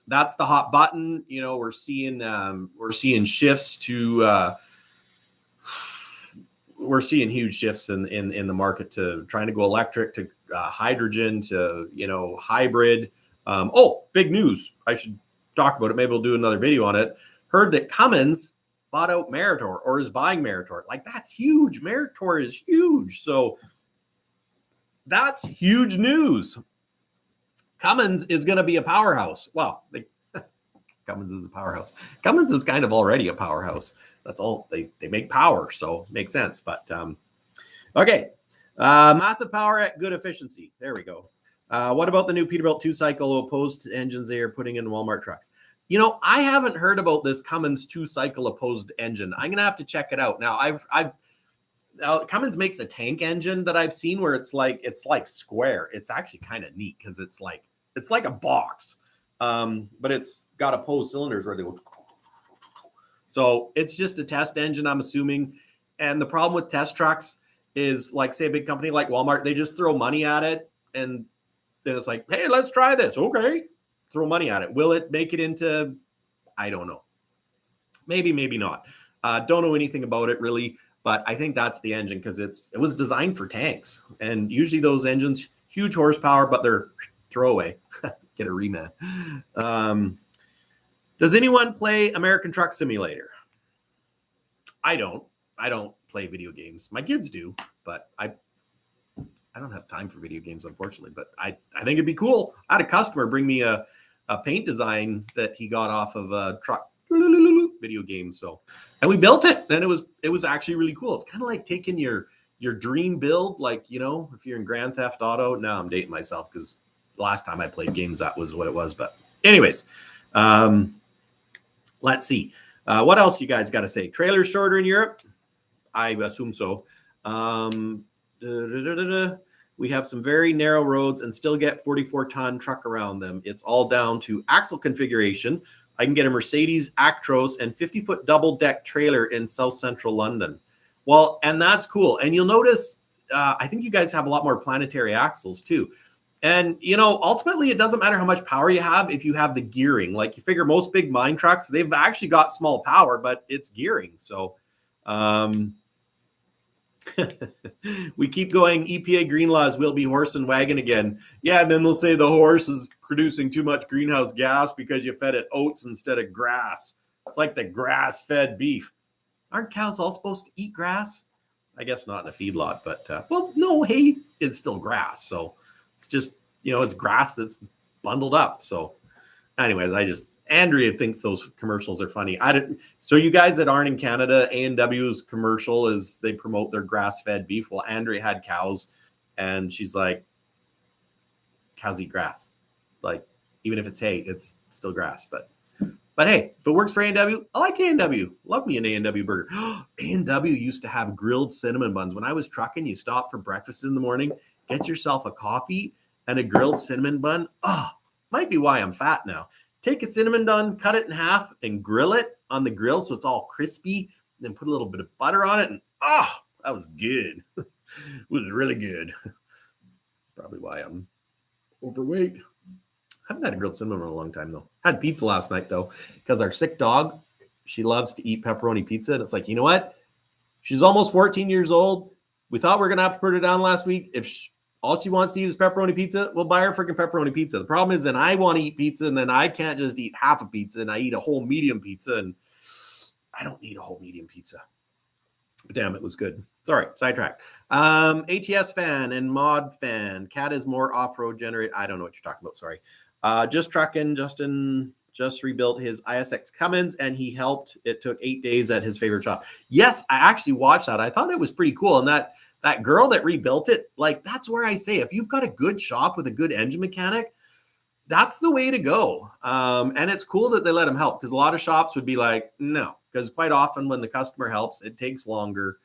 that's the hot button. You know, we're seeing shifts to we're seeing huge shifts in the market to trying to go electric, to hydrogen, to, you know, hybrid. Big news. I should talk about it. Maybe we'll do another video on it. Heard that Cummins bought out Meritor or is buying Meritor. Like, that's huge. Meritor is huge. So that's huge news. Cummins is going to be a powerhouse. Well, Cummins is a powerhouse. Cummins is kind of already a powerhouse. That's all. They make power, so it makes sense. But okay, massive power at good efficiency. There we go. What about the new Peterbilt 2-cycle opposed engines they are putting in Walmart trucks? You know, I haven't heard about this Cummins 2-cycle opposed engine. I'm gonna have to check it out. Now, Cummins makes a tank engine that I've seen where it's like square. It's actually kind of neat because it's like a box. But it's got opposed cylinders where they go. So it's just a test engine, I'm assuming. And the problem with test trucks is, like, say a big company like Walmart, they just throw money at it. And then it's like, hey, let's try this. Okay. Throw money at it. Will it make it into, I don't know. Maybe, maybe not. Don't know anything about it really, but I think that's the engine because it was designed for tanks. And usually those engines, huge horsepower, but they're throwaway. Get a Reman. Does anyone play American Truck Simulator? I don't play video games. My kids do, but I don't have time for video games, unfortunately. But I think it'd be cool. I had a customer bring me a paint design that he got off of a truck video game. So, and we built it, and it was actually really cool. It's kind of like taking your dream build, like, you know, if you're in Grand Theft Auto. Now I'm dating myself because the last time I played games, that was what it was. But anyways, let's see. What else you guys got to say? Trailers shorter in Europe? I assume so. We have some very narrow roads and still get 44-ton truck around them. It's all down to axle configuration. I can get a Mercedes Actros and 50-foot double deck trailer in South Central London. Well, and that's cool. And you'll notice, I think you guys have a lot more planetary axles too. And, ultimately, it doesn't matter how much power you have if you have the gearing. Like, you figure most big mine trucks, they've actually got small power, but it's gearing. So we keep going. EPA green laws will be horse and wagon again. Yeah, and then they'll say the horse is producing too much greenhouse gas because you fed it oats instead of grass. It's like the grass-fed beef. Aren't cows all supposed to eat grass? I guess not in a feedlot, but, no, hay is still grass. So it's just, it's grass that's bundled up. So anyways, Andrea thinks those commercials are funny. So you guys that aren't in Canada, A&W's commercial is they promote their grass-fed beef. Well, Andrea had cows and she's like, cows eat grass. Like, even if it's hay, it's still grass. But hey, if it works for A&W, I like A&W. Love me an A&W burger. A&W used to have grilled cinnamon buns. When I was trucking, you stop for breakfast in the morning, get yourself a coffee and a grilled cinnamon bun. Oh, might be why I'm fat now. Take a cinnamon bun, cut it in half, and grill it on the grill so it's all crispy. Then put a little bit of butter on it, and that was good. It was really good. Probably why I'm overweight. I haven't had a grilled cinnamon in a long time, though. Had pizza last night, though, because our sick dog, she loves to eat pepperoni pizza. And it's like, you know what? She's almost 14 years old. We thought we were going to have to put her down last week. If all she wants to eat is pepperoni pizza, we'll buy her freaking pepperoni pizza. The problem is then I want to eat pizza, and then I can't just eat half a pizza, and I eat a whole medium pizza, and I don't need a whole medium pizza. But damn, it was good. Sorry, sidetrack. ATS fan and mod fan. Cat is more off-road generate. I don't know what you're talking about. Sorry. Just trucking. Justin just rebuilt his ISX Cummins, and he helped. It took 8 days at his favorite shop. Yes, I actually watched that. I thought it was pretty cool. And that girl that rebuilt it, like, that's where I say, if you've got a good shop with a good engine mechanic, that's the way to go. And it's cool that they let him help, because a lot of shops would be like, no, because quite often when the customer helps, it takes longer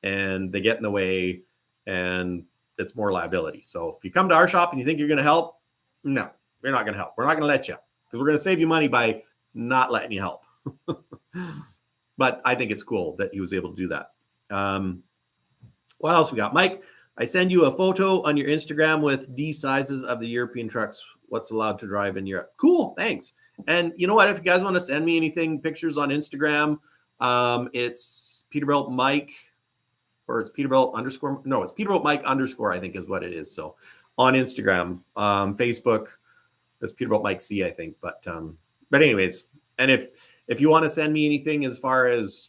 and they get in the way and it's more liability. So if you come to our shop and you think you're going to help, no, we're not going to help. We're not going to let you, because we're going to save you money by not letting you help. But I think it's cool that he was able to do that. What else we got? Mike, I send you a photo on your Instagram with D sizes of the European trucks. What's allowed to drive in Europe? Cool, thanks. And you know what? If you guys want to send me anything, pictures on Instagram, it's Peterbilt Mike, or it's Peterbilt _ no, it's Peterbilt Mike _ I think is what it is. So on Instagram, Facebook, it's Peterbilt Mike C, I think. But anyways, and if you want to send me anything as far as,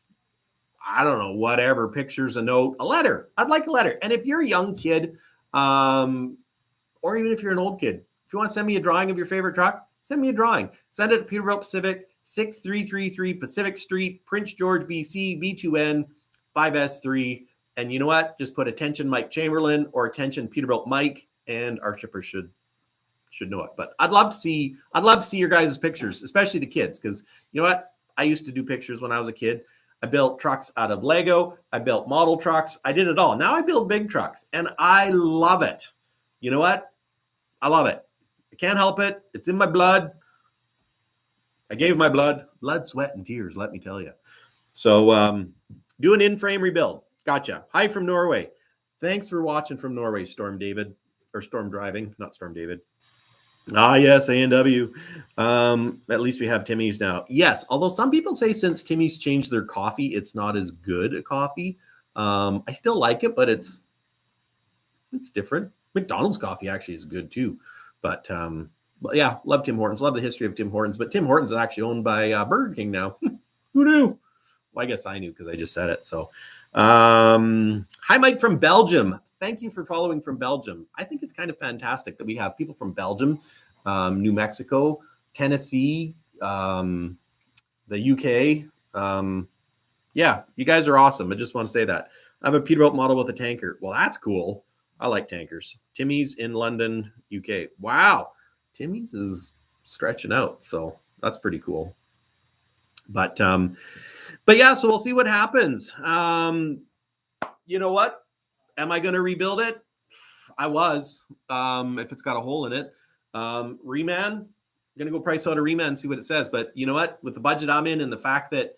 I don't know, whatever, pictures, a note, a letter. I'd like a letter. And if you're a young kid, or even if you're an old kid, if you want to send me a drawing of your favorite truck, send me a drawing. Send it to Peterbilt Pacific, 6333 Pacific Street, Prince George, BC, B2N 5S3. And you know what? Just put attention Mike Chamberlain or attention Peterbilt Mike, and our shipper should know it. But I'd love to see your guys' pictures, especially the kids, because you know what? I used to do pictures when I was a kid. I built trucks out of Lego. I built model trucks. I did it all. Now I build big trucks, and I love it. You know what? I love it. I can't help it. It's in my blood. I gave my blood, sweat, and tears, let me tell you. So do an in-frame rebuild. Gotcha. Hi from Norway. Thanks for watching from Norway, Storm David, or Storm Driving, not Storm David. Ah, yes, A&W. At least we have Timmy's now. Yes, although some people say since Timmy's changed their coffee, it's not as good a coffee. I still like it, but it's different. McDonald's coffee actually is good too. But yeah, love Tim Hortons. Love the history of Tim Hortons. But Tim Hortons is actually owned by Burger King now. Who knew? Well, I guess I knew because I just said it. So, hi, Mike from Belgium. Thank you for following from Belgium. I think it's kind of fantastic that we have people from Belgium, New Mexico, Tennessee, the UK. Yeah, you guys are awesome. I just want to say that. I have a Peterbilt model with a tanker. Well, that's cool. I like tankers. Timmy's in London, UK. Wow. Timmy's is stretching out. So that's pretty cool. But yeah, so we'll see what happens. You know what? Am I going to rebuild it? I was, if it's got a hole in it. Reman, going to go price out a Reman and see what it says. But you know what? With the budget I'm in and the fact that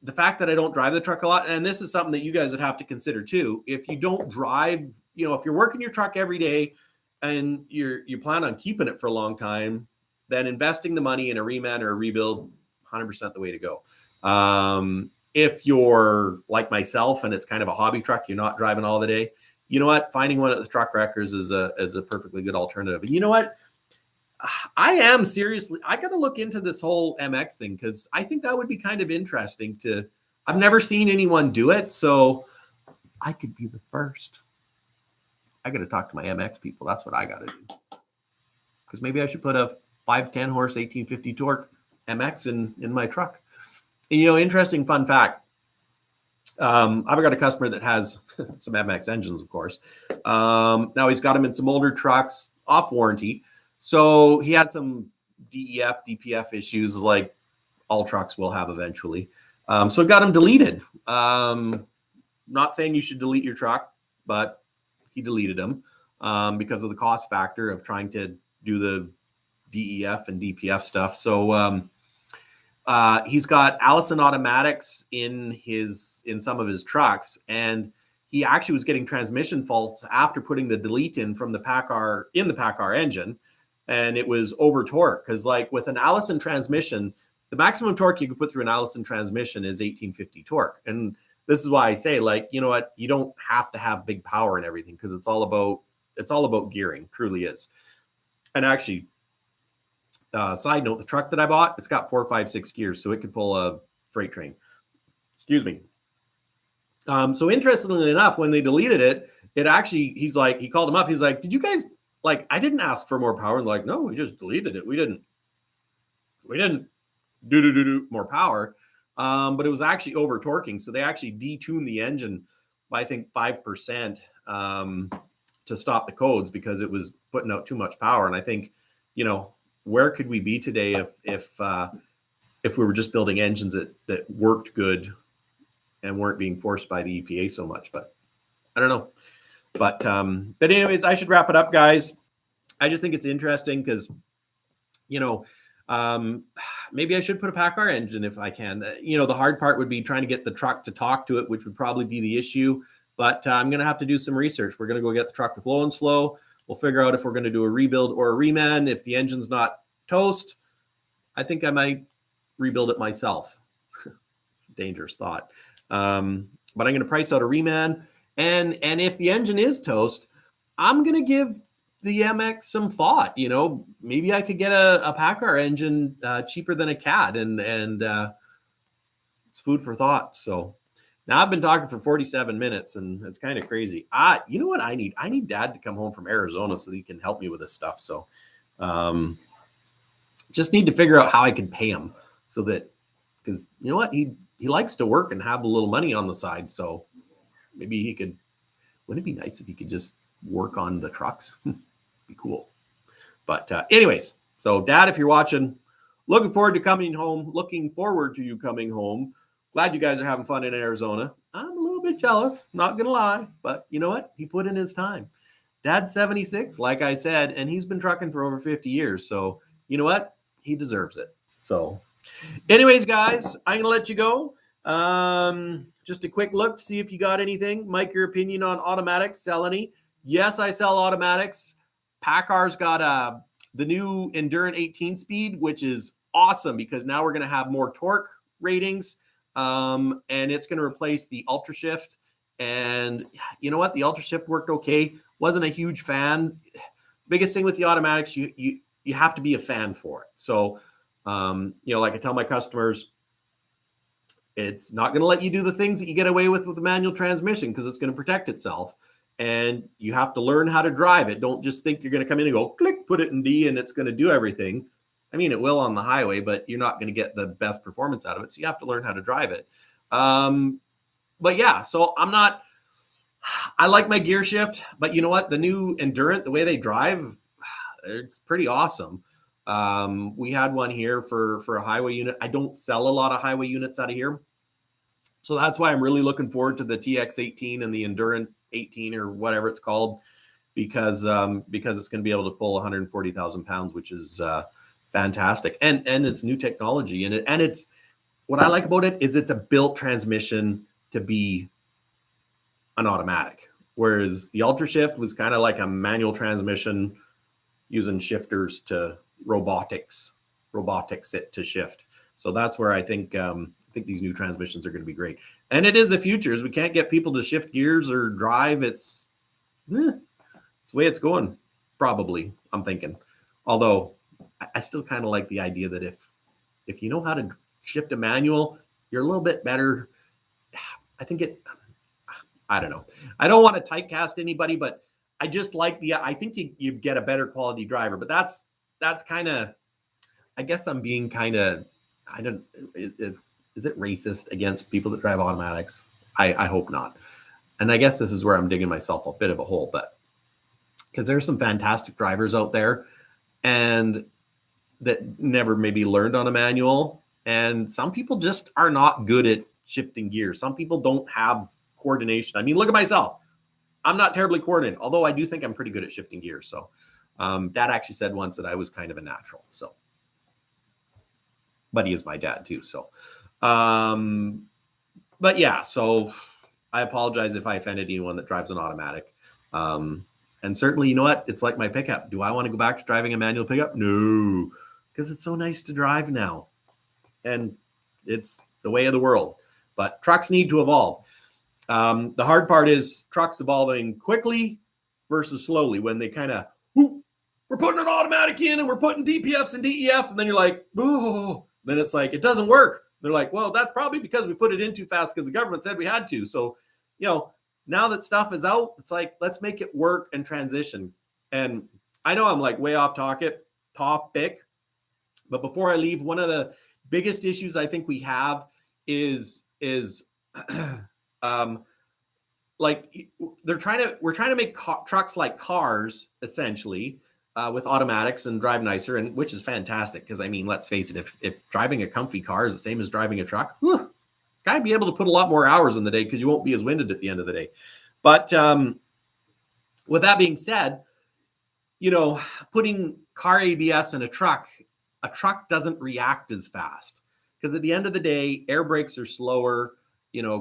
I don't drive the truck a lot, and this is something that you guys would have to consider too. If you don't drive, if you're working your truck every day and you plan on keeping it for a long time, then investing the money in a Reman or a rebuild, 100% the way to go. If you're like myself and it's kind of a hobby truck, you're not driving all the day, you know what? Finding one at the truck wreckers is a perfectly good alternative. And you know what? I got to look into this whole MX thing because I think that would be kind of interesting I've never seen anyone do it. So I could be the first. I got to talk to my MX people. That's what I got to do. Because maybe I should put a 510 horse, 1850 torque MX in my truck. And, interesting fun fact. I've got a customer that has some MX engines, of course. Now he's got them in some older trucks off warranty. So he had some DEF, DPF issues like all trucks will have eventually. So it got him deleted. Not saying you should delete your truck, but he deleted them because of the cost factor of trying to do the DEF and DPF stuff. So he's got Allison automatics in some of his trucks, and he actually was getting transmission faults after putting the delete in from the PACCAR engine, and it was over torque because, like, with an Allison transmission, the maximum torque you can put through an Allison transmission is 1850 torque. And this is why I say, like, you know what, you don't have to have big power and everything because it's all about gearing, truly is. And actually, side note, the truck that I bought, it's got 4, 5, 6 gears, so it could pull a freight train. Excuse me. So interestingly enough, when they deleted it, he called him up. He's like, did you guys, like, I didn't ask for more power. And like, no, we just deleted it. We didn't do more power. But it was actually over torquing. So they actually detuned the engine by, I think, 5% to stop the codes because it was putting out too much power. And I think, where could we be today if we were just building engines that worked good and weren't being forced by the EPA so much? But I don't know. But anyways, I should wrap it up, guys. I just think it's interesting because, maybe I should put a PACCAR engine if I can. The hard part would be trying to get the truck to talk to it, which would probably be the issue. But I'm going to have to do some research. We're going to go get the truck with low and slow. We'll figure out if we're going to do a rebuild or a Reman. If the engine's not toast, I think I might rebuild it myself. It's a dangerous thought. But I'm going to price out a Reman. And if the engine is toast, I'm going to give the MX some thought. Maybe I could get a PACCAR engine cheaper than a CAT, and it's food for thought. So now I've been talking for 47 minutes, and it's kind of crazy. You know what I need? I need Dad to come home from Arizona so that he can help me with this stuff. So just need to figure out how I can pay him so that, because you know what? He likes to work and have a little money on the side. So maybe he could, wouldn't it be nice if he could just work on the trucks? Be cool. But anyways, so Dad, if you're watching, looking forward to you coming home. Glad you guys are having fun in Arizona. I'm a little bit jealous, not gonna lie, but you know what? He put in his time. Dad's 76, like I said, and he's been trucking for over 50 years. So you know what? He deserves it. So anyways, guys, I'm gonna let you go. Just a quick look to see if you got anything. Mike, your opinion on automatics, sell any? Yes, I sell automatics. PACCAR's got the new Endurant 18-speed, which is awesome because now we're going to have more torque ratings, and it's going to replace the Ultra Shift. And you know what? The Ultra Shift worked okay. Wasn't a huge fan. Biggest thing with the automatics, you have to be a fan for it. So, like I tell my customers, it's not going to let you do the things that you get away with the manual transmission because it's going to protect itself. And you have to learn how to drive it. Don't just think you're going to come in and go, click, put it in D, and it's going to do everything. I mean, it will on the highway, but you're not going to get the best performance out of it. So you have to learn how to drive it. But yeah, so I like my gear shift, but you know what? The new Endurant, the way they drive, it's pretty awesome. We had one here for a highway unit. I don't sell a lot of highway units out of here. So that's why I'm really looking forward to the TX18 and the Endurant 18 or whatever it's called, because it's going to be able to pull 140,000 pounds, which is fantastic. And it's new technology, and it's what I like about it is it's a built transmission to be an automatic, whereas the Ultra Shift was kind of like a manual transmission using shifters to robotics it to shift. So that's where I think these new transmissions are going to be great. And it is the future. We can't get people to shift gears or drive. It's the way it's going, probably, I'm thinking. Although I still kind of like the idea that if you know how to shift a manual, you're a little bit better. I don't know. I don't want to typecast anybody, but I just like I think you get a better quality driver. But that's kind of, I guess I'm being kind of, is it racist against people that drive automatics? I hope not. And I guess this is where I'm digging myself a bit of a hole, but because there's some fantastic drivers out there and that never maybe learned on a manual. And some people just are not good at shifting gears. Some people don't have coordination. I mean, look at myself. I'm not terribly coordinated, although I do think I'm pretty good at shifting gears. So Dad actually said once that I was kind of a natural. So, but he is my dad too. So, but yeah, so I apologize if I offended anyone that drives an automatic. And certainly, you know what? It's like my pickup. Do I want to go back to driving a manual pickup? No, because it's so nice to drive now. And it's the way of the world. But trucks need to evolve. The hard part is trucks evolving quickly versus slowly. When they kind of, we're putting an automatic in and we're putting DPFs and DEF. And then you're like, ooh. Then it's like, it doesn't work. They're like, well, that's probably because we put it in too fast because the government said we had to. So, now that stuff is out, it's like, let's make it work and transition. And I know I'm like way off topic, but before I leave, one of the biggest issues I think we have is like we're trying to make trucks like cars essentially, with automatics and drive nicer, and which is fantastic because I mean, let's face it, if driving a comfy car is the same as driving a truck, gotta be able to put a lot more hours in the day because you won't be as winded at the end of the day. But with that being said, putting car ABS in a truck doesn't react as fast because at the end of the day, air brakes are slower.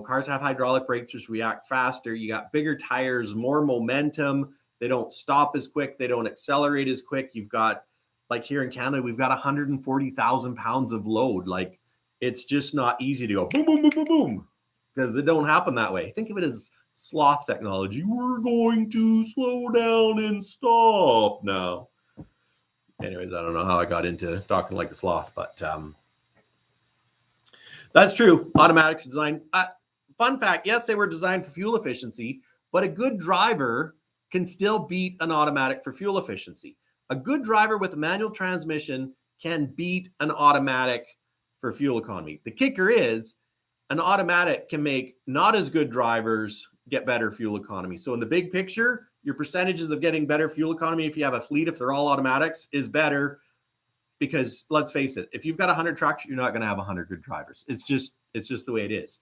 Cars have hydraulic brakes, just react faster. You got bigger tires, more momentum. They don't stop as quick. They don't accelerate as quick. You've got, like here in Canada, we've got 140,000 pounds of load. Like, it's just not easy to go boom, boom, boom, boom, boom, because it don't happen that way. Think of it as sloth technology. We're going to slow down and stop now. Anyways, I don't know how I got into talking like a sloth, but that's true. Automatics design. Fun fact, yes, they were designed for fuel efficiency, but a good driver can still beat an automatic for fuel efficiency. A good driver with a manual transmission can beat an automatic for fuel economy. The kicker is an automatic can make not as good drivers get better fuel economy. So in the big picture, your percentages of getting better fuel economy, if you have a fleet, if they're all automatics, is better. Because let's face it, if you've got 100 trucks, you're not going to have 100 good drivers. It's just the way it is.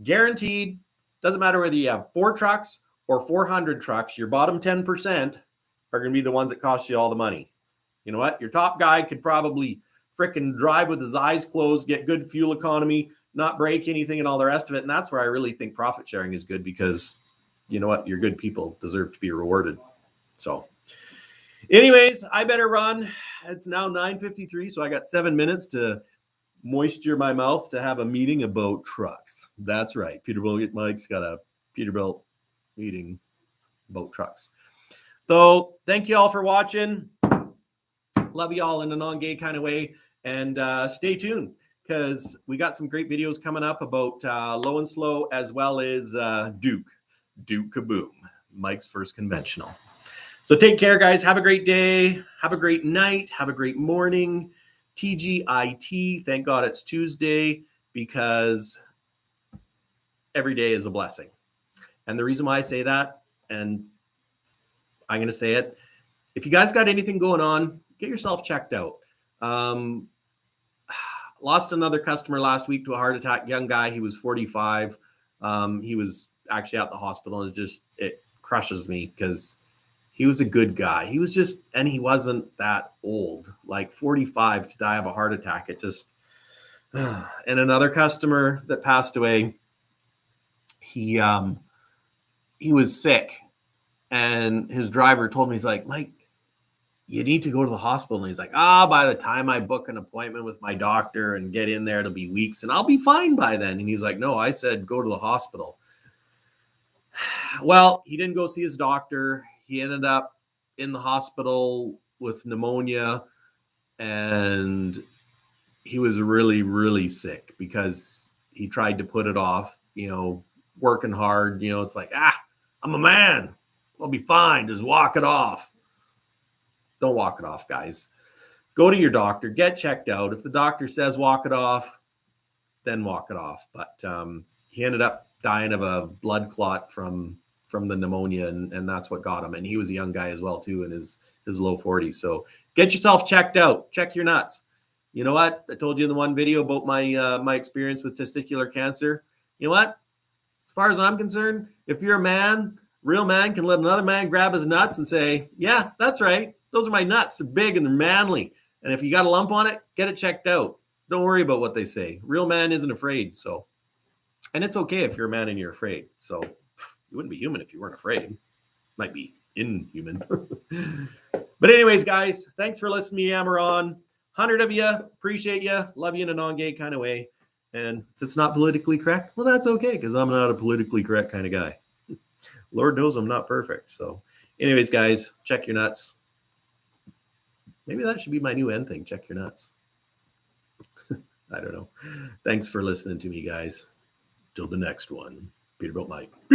Guaranteed. Doesn't matter whether you have 4 trucks or 400 trucks, your bottom 10% are going to be the ones that cost you all the money. You know what? Your top guy could probably frickin' drive with his eyes closed, get good fuel economy, not break anything and all the rest of it. And that's where I really think profit sharing is good because you know what? Your good people deserve to be rewarded. So anyways, I better run. It's now 9:53, so I got 7 minutes to moisture my mouth to have a meeting about trucks. That's right. Peterbilt Mike's got a Peterbilt meeting about trucks. So thank you all for watching. Love you all in a non-gay kind of way. And stay tuned because we got some great videos coming up about Low and Slow as well as Duke Kaboom, Mike's first conventional. So take care, guys. Have a great day. Have a great night. Have a great morning. TGIT. Thank God it's Tuesday because every day is a blessing. And the reason why I say that, and I'm going to say it, if you guys got anything going on, get yourself checked out. Lost another customer last week to a heart attack, young guy. He was 45. He was actually at the hospital, and it crushes me because He was a good guy. He was just, and he wasn't that old, like 45 to die of a heart attack. It just, and another customer that passed away, he was sick, and his driver told me, he's like, Mike, you need to go to the hospital. And he's like, by the time I book an appointment with my doctor and get in there, it'll be weeks and I'll be fine by then. And he's like, no, I said, go to the hospital. Well, he didn't go see his doctor. He ended up in the hospital with pneumonia, and he was really, really sick because he tried to put it off, working hard. It's like, I'm a man. I'll be fine. Just walk it off. Don't walk it off, guys. Go to your doctor, get checked out. If the doctor says walk it off, then walk it off. But he ended up dying of a blood clot from the pneumonia, and that's what got him. And he was a young guy as well, too, in his low 40s. So get yourself checked out. Check your nuts. You know what? I told you in the one video about my experience with testicular cancer. You know what? As far as I'm concerned, if you're a man, real man can let another man grab his nuts and say, yeah, that's right. Those are my nuts. They're big and they're manly. And if you got a lump on it, get it checked out. Don't worry about what they say. Real man isn't afraid. So, and it's okay if you're a man and you're afraid. So you wouldn't be human if you weren't afraid. Might be inhuman. But anyways, guys, thanks for listening to me yammer on. 100 of you, appreciate you, love you in a non-gay kind of way. And if it's not politically correct, well, that's okay, because I'm not a politically correct kind of guy. Lord knows I'm not perfect. So anyways, guys, check your nuts. Maybe that should be my new end thing. Check your nuts. I don't know. Thanks for listening to me, guys. Till the next one. Peterbilt Mike.